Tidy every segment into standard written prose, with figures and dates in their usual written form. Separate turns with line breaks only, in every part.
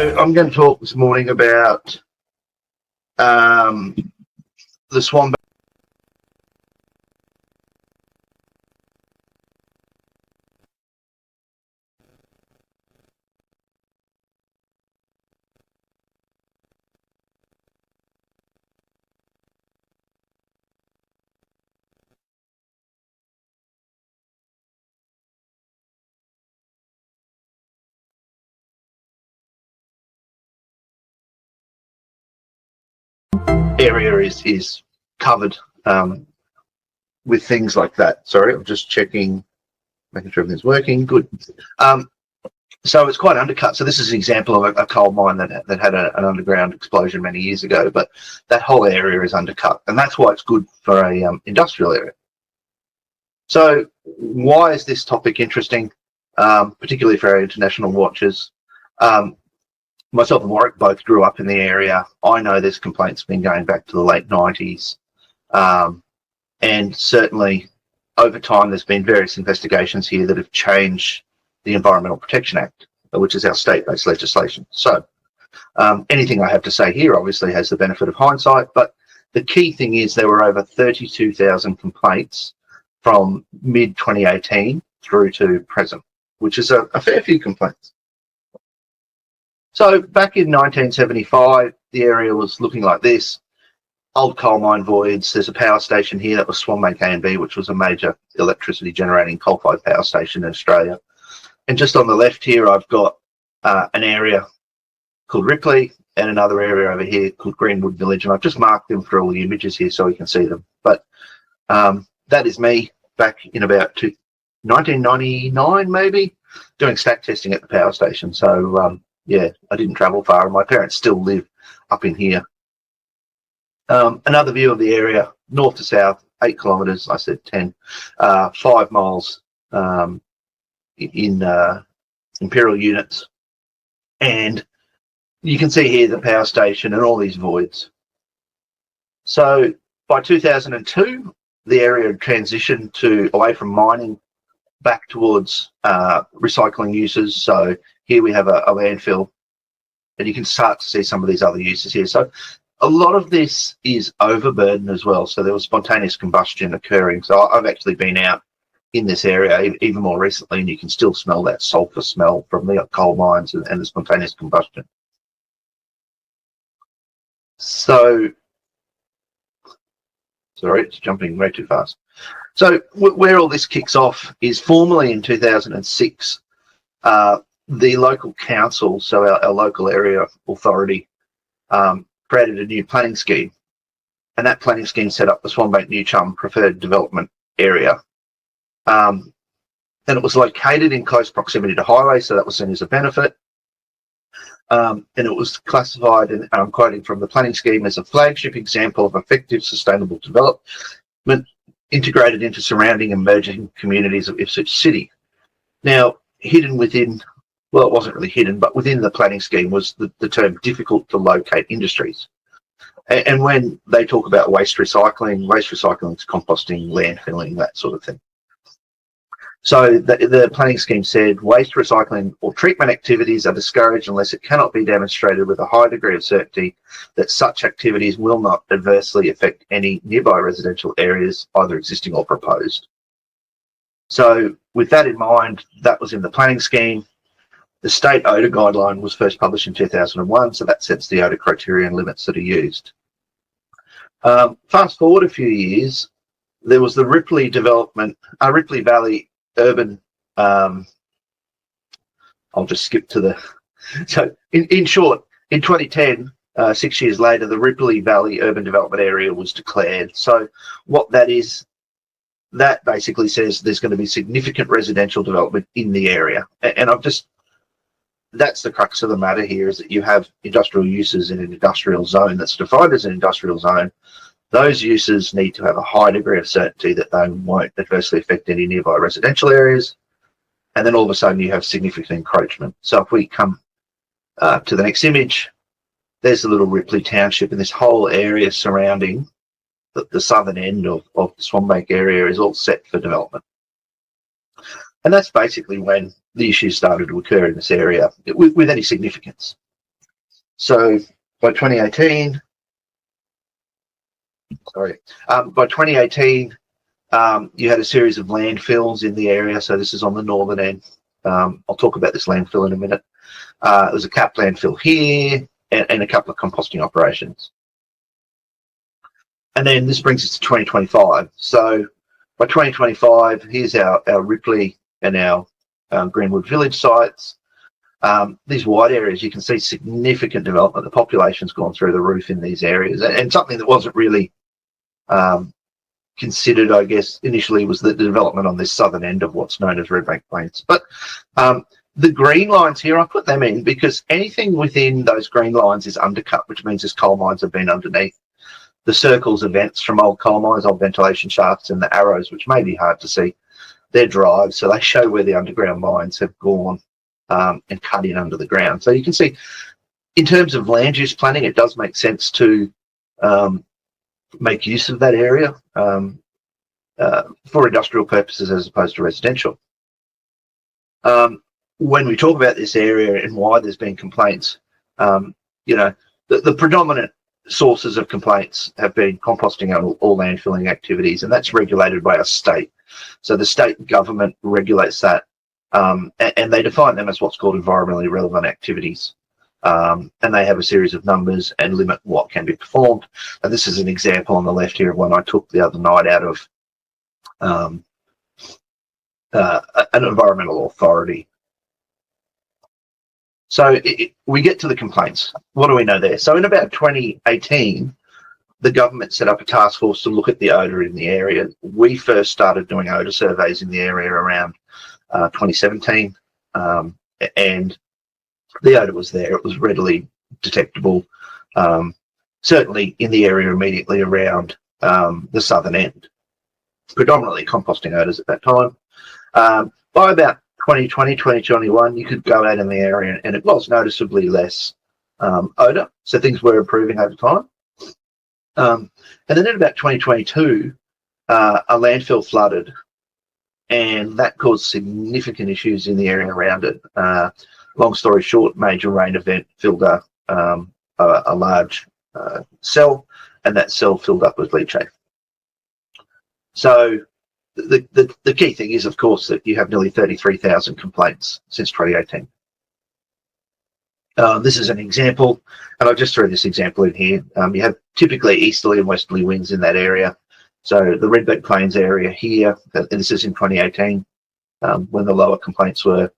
So I'm going to talk this morning about the Swanbank. Area is covered with things like that. Sorry, I'm just checking, making sure everything's working. Good. So it's quite undercut. So this is an example of a coal mine that had an underground explosion many years ago, but that whole area is undercut, and that's why it's good for a industrial area. So why is this topic interesting, particularly for our international watchers? Myself and Warwick both grew up in the area. I know there's complaints been going back to the late 90s. And certainly over time, there's been various investigations here that have changed the Environmental Protection Act, which is our state-based legislation. So anything I have to say here obviously has the benefit of hindsight, but the key thing is there were over 32,000 complaints from mid-2018 through to present, which is a fair few complaints. So back in 1975, the area was looking like this. Old coal mine voids. There's a power station here that was Swanbank A&B, which was a major electricity generating coal-fired power station in Australia. And just on the left here, I've got an area called Ripley and another area over here called Greenwood Village. And I've just marked them for all the images here so you can see them. But that is me back in about 1999, maybe, doing stack testing at the power station. So yeah, I didn't travel far, and my parents still live up in here. Another view of the area, north to south, 8 kilometres, I said 10, 5 miles in imperial units. And you can see here the power station and all these voids. So by 2002, the area had transitioned away from mining back towards recycling uses. So here we have a landfill, and you can start to see some of these other uses here. So a lot of this is overburden as well. So there was spontaneous combustion occurring. So I've actually been out in this area even more recently, and you can still smell that sulphur smell from the coal mines and the spontaneous combustion. So, sorry, it's jumping way too fast. So where all this kicks off is formally in 2006, the local council, so our local area authority, created a new planning scheme, and that planning scheme set up the Swanbank New Chum Preferred Development Area. And it was located in close proximity to highways, so that was seen as a benefit. And it was classified, and I'm quoting from the planning scheme, as a flagship example of effective sustainable development integrated into surrounding emerging communities of Ipswich City. Now, hidden within, well, it wasn't really hidden, but within the planning scheme was the term difficult to locate industries. And when they talk about waste recycling is composting, landfilling, that sort of thing. So the planning scheme said waste recycling or treatment activities are discouraged unless it cannot be demonstrated with a high degree of certainty that such activities will not adversely affect any nearby residential areas, either existing or proposed. So with that in mind, that was in the planning scheme. The state odour guideline was first published in 2001, so that sets the odour criteria and limits that are used. Fast forward a few years, there was the Ripley Valley Urban, I'll just skip to the, so in short, in 2010, 6 years later, the Ripley Valley Urban Development Area was declared. So what that is, that basically says there's going to be significant residential development in the area. And that's the crux of the matter here, is that you have industrial uses in an industrial zone that's defined as an industrial zone. Those uses need to have a high degree of certainty that they won't adversely affect any nearby residential areas. And then all of a sudden you have significant encroachment. So if we come to the next image, there's the little Ripley Township, and this whole area surrounding the southern end of the Swanbank area is all set for development. And that's basically when the issues started to occur in this area with any significance. So by 2018, by 2018, you had a series of landfills in the area. So this is on the northern end. I'll talk about this landfill in a minute. There was a capped landfill here and a couple of composting operations. And then this brings us to 2025. So by 2025, here's our Ripley and our Greenwood Village sites. These wide areas, you can see significant development. The population's gone through the roof in these areas, and something that wasn't really considered, I guess, initially was the development on this southern end of what's known as Redbank Plains. But the green lines here, I put them in because anything within those green lines is undercut, which means as coal mines have been underneath. The circles are vents from old coal mines, old ventilation shafts, and the arrows, which may be hard to see, they're drives, so they show where the underground mines have gone and cut in under the ground. So you can see, in terms of land use planning, it does make sense to make use of that area for industrial purposes as opposed to residential. When we talk about this area and why there's been complaints, you know, the predominant sources of complaints have been composting and all landfilling activities, and that's regulated by our state. So the state government regulates that, and they define them as what's called environmentally relevant activities. And they have a series of numbers and limit what can be performed. And this is an example on the left here of one I took the other night out of an environmental authority. So we get to the complaints. What do we know there? So in about 2018, the government set up a task force to look at the odour in the area. We first started doing odour surveys in the area around 2017, and the odour was there. It was readily detectable, certainly in the area immediately around the southern end, predominantly composting odours at that time. By about 2020, 2021, you could go out in the area and it was noticeably less odour. So things were improving over time. And then in about 2022, a landfill flooded, and that caused significant issues in the area around it. Long story short, major rain event filled a large cell, and that cell filled up with leachate. So the key thing is, of course, that you have nearly 33,000 complaints since 2018. This is an example, and I'll just throw this example in here. You have typically easterly and westerly winds in that area. So the Redbank Plains area here, and this is in 2018, when the lower complaints were.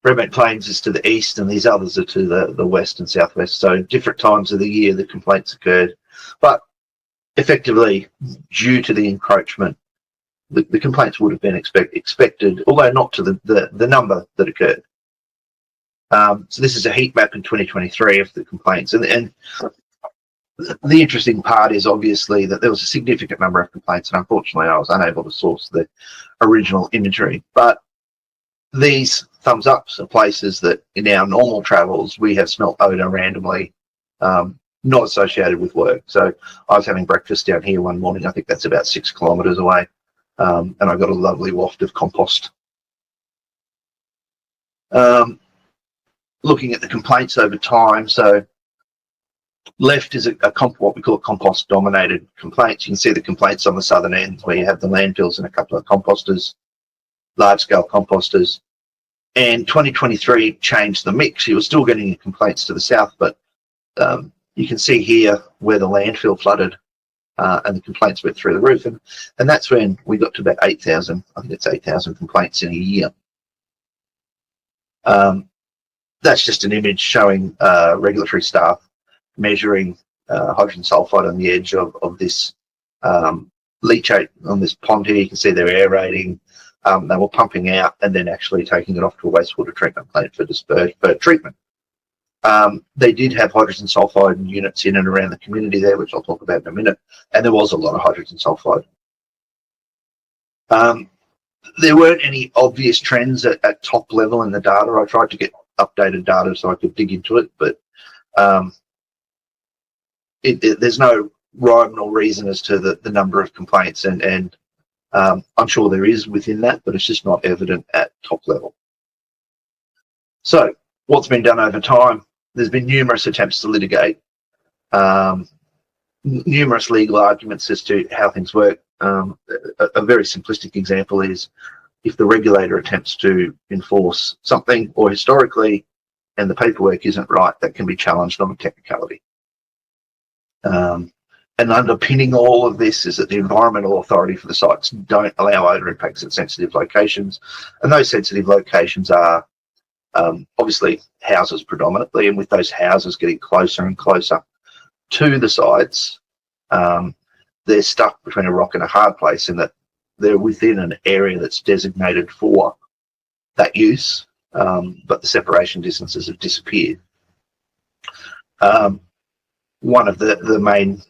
Redbank Plains is to the east, and these others are to the west and southwest. So different times of the year the complaints occurred, but effectively, due to the encroachment, the complaints would have been expected, although not to the number that occurred. So this is a heat map in 2023 of the complaints, and the interesting part is obviously that there was a significant number of complaints, and unfortunately I was unable to source the original imagery. But these thumbs ups are places that in our normal travels we have smelt odour randomly, not associated with work. So I was having breakfast down here one morning, I think that's about 6 kilometres away, and I got a lovely waft of compost. Looking at the complaints over time, so left is what we call compost dominated complaints. You can see the complaints on the southern end where you have the landfills and a couple of composters, large scale composters. And 2023 changed the mix. You were still getting complaints to the south, but you can see here where the landfill flooded and the complaints went through the roof. And that's when we got to about 8,000, I think it's 8,000 complaints in a year. That's just an image showing regulatory staff measuring hydrogen sulfide on the edge of this leachate on this pond here. You can see they're aerating. They were pumping out and then actually taking it off to a wastewater treatment plant for treatment. They did have hydrogen sulfide units in and around the community there, which I'll talk about in a minute, and there was a lot of hydrogen sulfide. There weren't any obvious trends at top level in the data. I tried to get updated data so I could dig into it, but there's no rhyme nor reason as to the number of complaints, and I'm sure there is within that, but it's just not evident at top level. So what's been done over time, there's been numerous attempts to litigate, numerous legal arguments as to how things work. A very simplistic example is if the regulator attempts to enforce something, or historically, and the paperwork isn't right, that can be challenged on a technicality. And underpinning all of this is that the environmental authority for the sites don't allow odour impacts at sensitive locations, and those sensitive locations are obviously houses predominantly, and with those houses getting closer and closer to the sites, they're stuck between a rock and a hard place in that they're within an area that's designated for that use, but the separation distances have disappeared. One of the main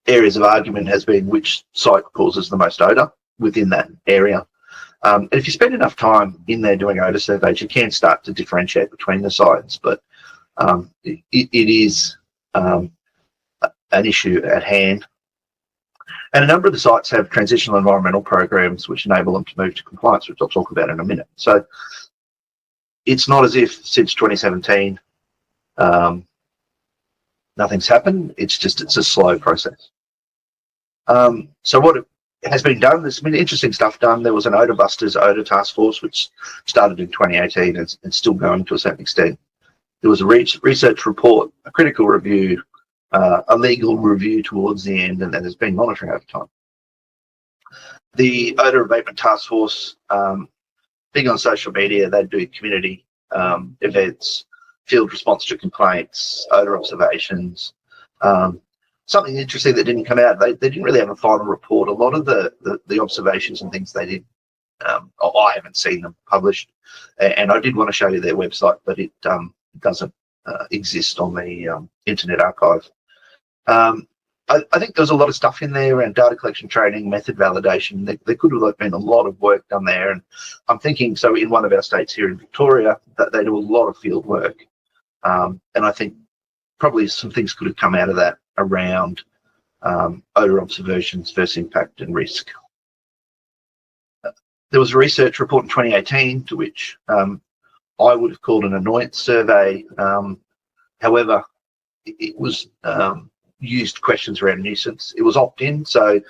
areas of argument has been which site causes the most odour within that area. And if you spend enough time in there doing odour surveys, you can start to differentiate between the sites, but it is an issue at hand. And a number of the sites have transitional environmental programs which enable them to move to compliance, which I'll talk about in a minute. So it's not as if since 2017 nothing's happened. It's a slow process. So what has been done, there's been interesting stuff done. There was an Odour Busters Odour Task Force which started in 2018 and still going to a certain extent. There was a research report, a critical review, a legal review towards the end, and then there's been monitoring over time. The Odour Abatement Task Force, big on social media, they do community events, field response to complaints, odour observations. Something interesting that didn't come out, they didn't really have a final report. A lot of the observations and things they did, I haven't seen them published, and I did want to show you their website, but it doesn't exist on the Internet Archive. I think there's a lot of stuff in there around data collection, training, method validation. There could have been a lot of work done there, and I'm thinking, so in one of our states here in Victoria, that they do a lot of field work, and I think probably some things could have come out of that around odour observations versus impact and risk. There was a research report in 2018 to which I would have called an annoyance survey. However, it was used questions around nuisance. It was opt-in, so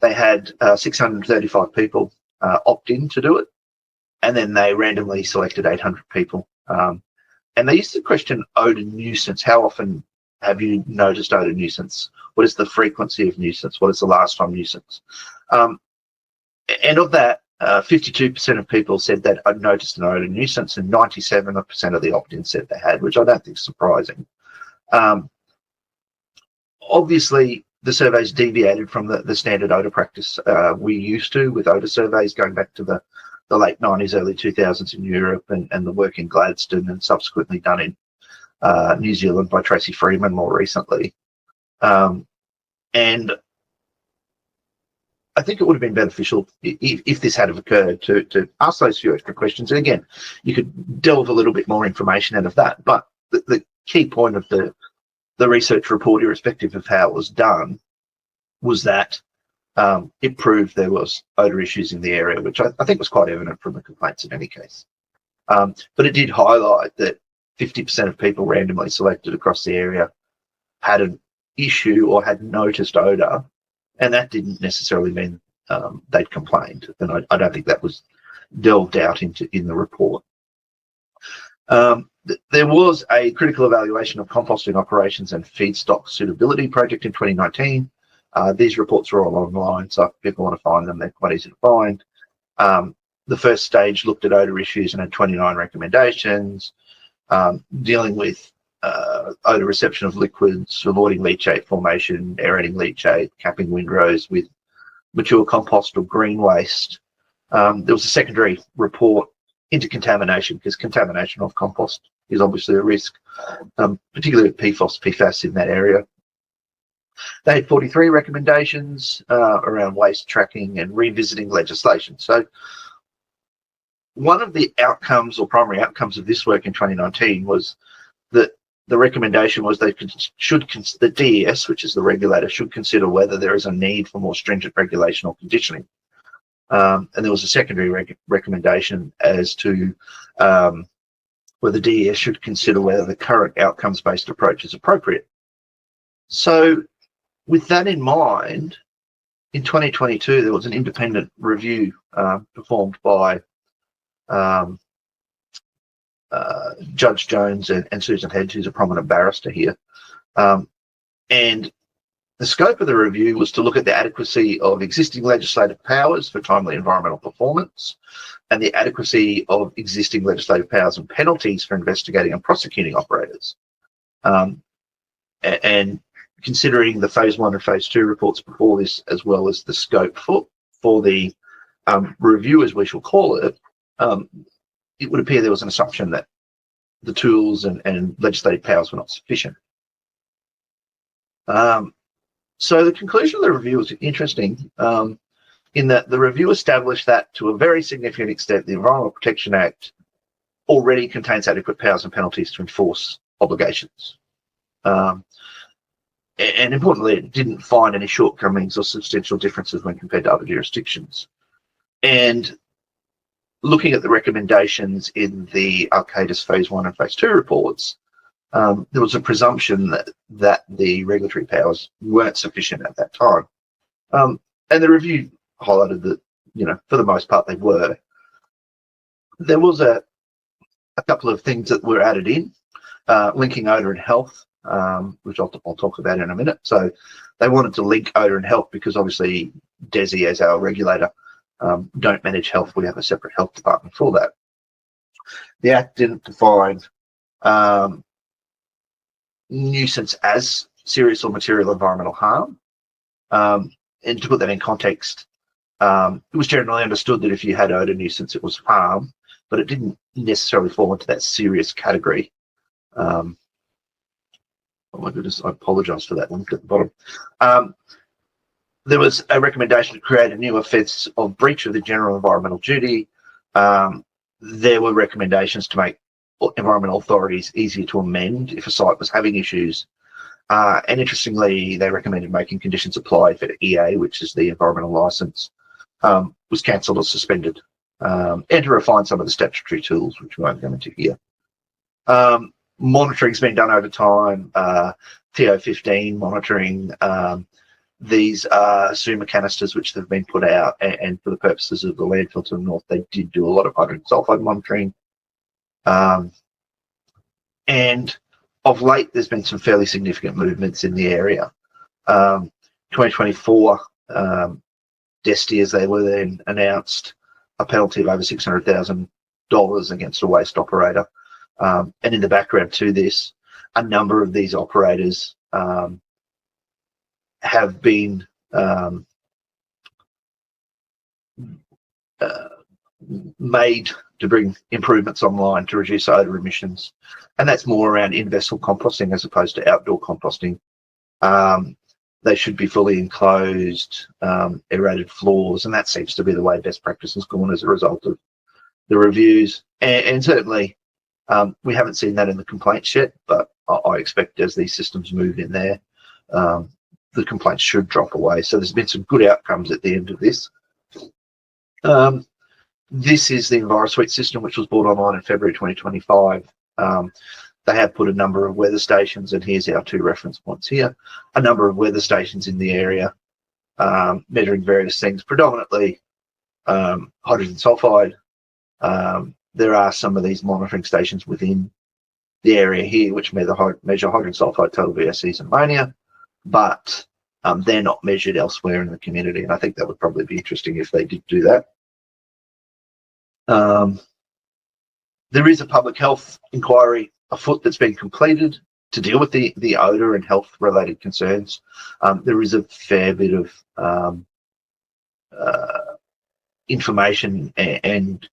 they had 635 people opt in to do it, and then they randomly selected 800 people. And they used the question odour nuisance. How often have you noticed odour nuisance? What is the frequency of nuisance? What is the last time nuisance? And of that, 52% of people said that I'd noticed an odour nuisance, and 97% of the opt-ins said they had, which I don't think is surprising. Obviously, the surveys deviated from the standard odour practice we used to with odour surveys going back to the late 90s, early 2000s in Europe, and the work in Gladstone and subsequently done in New Zealand by Tracy Freeman more recently. And I think it would have been beneficial if this had occurred to ask those few extra questions. And again, you could delve a little bit more information out of that. But the key point of the research report, irrespective of how it was done, was that it proved there was odour issues in the area, which I think was quite evident from the complaints in any case. But it did highlight that 50% of people randomly selected across the area had an issue or had noticed odour, and that didn't necessarily mean they'd complained. And I don't think that was delved out into in the report. There was a critical evaluation of composting operations and feedstock suitability project in 2019. These reports are all online, so if people want to find them, they're quite easy to find. The first stage looked at odour issues and had 29 recommendations, dealing with odour reception of liquids, avoiding leachate formation, aerating leachate, capping windrows with mature compost or green waste. There was a secondary report into contamination, because contamination of compost is obviously a risk, particularly with PFOS, PFAS in that area. They had 43 recommendations around waste tracking and revisiting legislation. So one of the outcomes or primary outcomes of this work in 2019 was that the recommendation was the DES, which is the regulator, should consider whether there is a need for more stringent regulation or conditioning. And there was a secondary recommendation as to whether DES should consider whether the current outcomes-based approach is appropriate. So with that in mind, in 2022, there was an independent review performed by Judge Jones and Susan Hedge, who's a prominent barrister here. And the scope of the review was to look at the adequacy of existing legislative powers for timely environmental performance and the adequacy of existing legislative powers and penalties for investigating and prosecuting operators. And considering the phase 1 and phase 2 reports before this, as well as the scope for the review, as we shall call it, it would appear there was an assumption that the tools and legislative powers were not sufficient. So the conclusion of the review was interesting in that the review established that to a very significant extent, the Environmental Protection Act already contains adequate powers and penalties to enforce obligations. And importantly, it didn't find any shortcomings or substantial differences when compared to other jurisdictions. And looking at the recommendations in the Arcadis phase 1 and phase 2 reports, there was a presumption that the regulatory powers weren't sufficient at that time. And the review highlighted that, for the most part, they were. There was a couple of things that were added in, linking odour and health, which I'll talk about in a minute. So they wanted to link odour and health because obviously DESI, as our regulator, don't manage health. We have a separate health department for that. The Act didn't define nuisance as serious or material environmental harm. And to put that in context, it was generally understood that if you had odour nuisance, it was harm, but it didn't necessarily fall into that serious category. Oh my goodness, I apologise for that link at the bottom. There was a recommendation to create a new offence of breach of the general environmental duty. There were recommendations to make environmental authorities easier to amend if a site was having issues. And interestingly, they recommended making conditions apply for EA, which is the environmental licence, was cancelled or suspended, and to refine some of the statutory tools, which we won't go into here. Monitoring's been done over time, TO15 monitoring. These are SUMA canisters which have been put out, and for the purposes of the landfill to the north, they did do a lot of hydrogen sulfide monitoring. And of late, there's been some fairly significant movements in the area. 2024, DESTI, as they were then, announced a penalty of over $600,000 against a waste operator. And in the background to this, a number of these operators have been made to bring improvements online to reduce odour emissions. And that's more around in-vessel composting as opposed to outdoor composting. They should be fully enclosed, aerated floors, and that seems to be the way best practice has gone as a result of the reviews. And certainly, we haven't seen that in the complaints yet, but I expect as these systems move in there, the complaints should drop away. So there's been some good outcomes at the end of this. This is the EnviroSuite system, which was brought online in February 2025. They have put a number of weather stations, and here's our 2 reference points here, a number of weather stations in the area, measuring various things, predominantly hydrogen sulfide. There are some of these monitoring stations within the area here, which measure hydrogen sulfide, total VOCs, and ammonia, but they're not measured elsewhere in the community, and I think that would probably be interesting if they did do that. There is a public health inquiry afoot that's been completed to deal with the odour and health related concerns. There is a fair bit of information and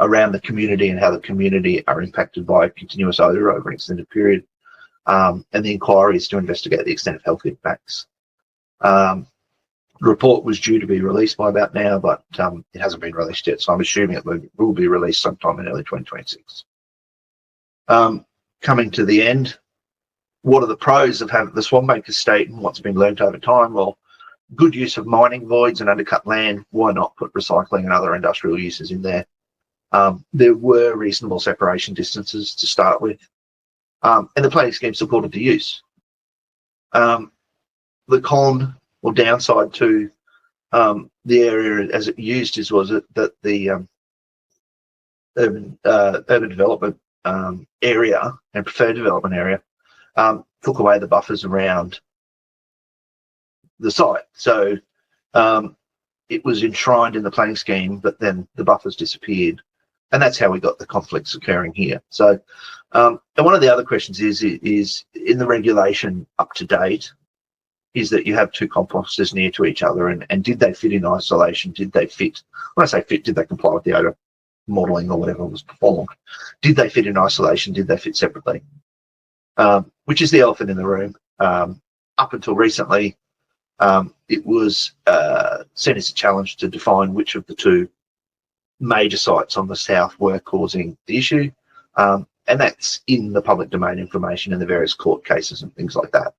around the community and how the community are impacted by continuous odour over an extended period. And the inquiry is to investigate the extent of health impacts. The report was due to be released by about now, but it hasn't been released yet, so I'm assuming it will be released sometime in early 2026. Coming to the end, what are the pros of having the Swanbank estate and what's been learnt over time? Well, good use of mining voids and undercut land. Why not put recycling and other industrial uses in there? There were reasonable separation distances to start with, and the planning scheme supported the use. The con or downside to the area as it used was that the urban development area and preferred development area took away the buffers around the site. So it was enshrined in the planning scheme, but then the buffers disappeared. And that's how we got the conflicts occurring here. So, and one of the other questions is in the regulation up to date, is that you have two composters near to each other, and did they fit in isolation? Did they fit? When I say fit, did they comply with the odor modelling or whatever was performed? Did they fit in isolation? Did they fit separately? Which is the elephant in the room. Up until recently, it was seen as a challenge to define which of the two major sites on the south were causing the issue, and that's in the public domain information in the various court cases and things like that.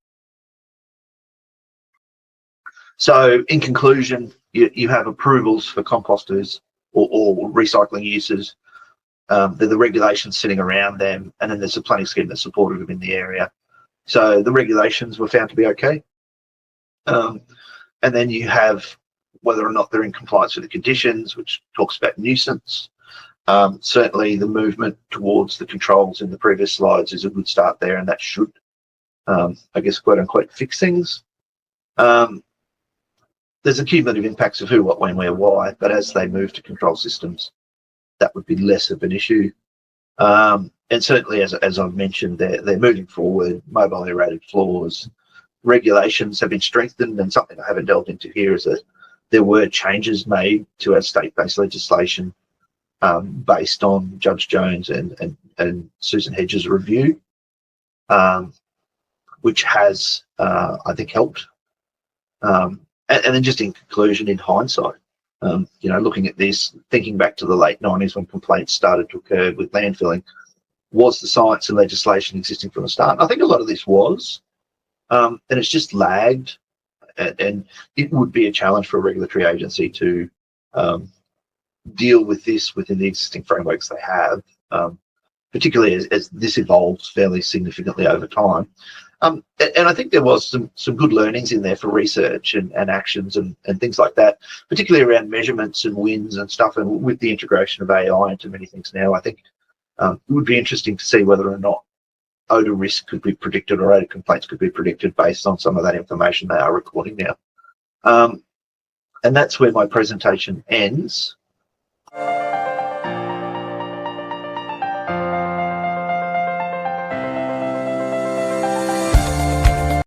So in conclusion, you have approvals for composters or recycling uses. There are the regulations sitting around them, and then there's a planning scheme that's supported them in the area. So the regulations were found to be okay. And then you have whether or not they're in compliance with the conditions, which talks about nuisance. Certainly the movement towards the controls in the previous slides is a good start there, and that should, I guess, quote unquote, fix things. There's a cumulative impacts of who, what, when, where, why, but as they move to control systems, that would be less of an issue. And certainly, as I've mentioned, they're moving forward. Mobile aerated floors regulations have been strengthened, and something I haven't delved into here is that there were changes made to our state-based legislation based on Judge Jones and Susan Hedges' review, which has, I think, helped. And then just in conclusion, in hindsight, you know, looking at this, thinking back to the late 90s when complaints started to occur with landfilling, was the science and legislation existing from the start? I think a lot of this was, and it's just lagged, and it would be a challenge for a regulatory agency to deal with this within the existing frameworks they have, particularly as this evolves fairly significantly over time. And I think there was some good learnings in there for research and actions and things like that, particularly around measurements and wins and stuff. And with the integration of AI into many things now, I think it would be interesting to see whether or not odor risk could be predicted or odor complaints could be predicted based on some of that information they are recording now. And that's where my presentation ends.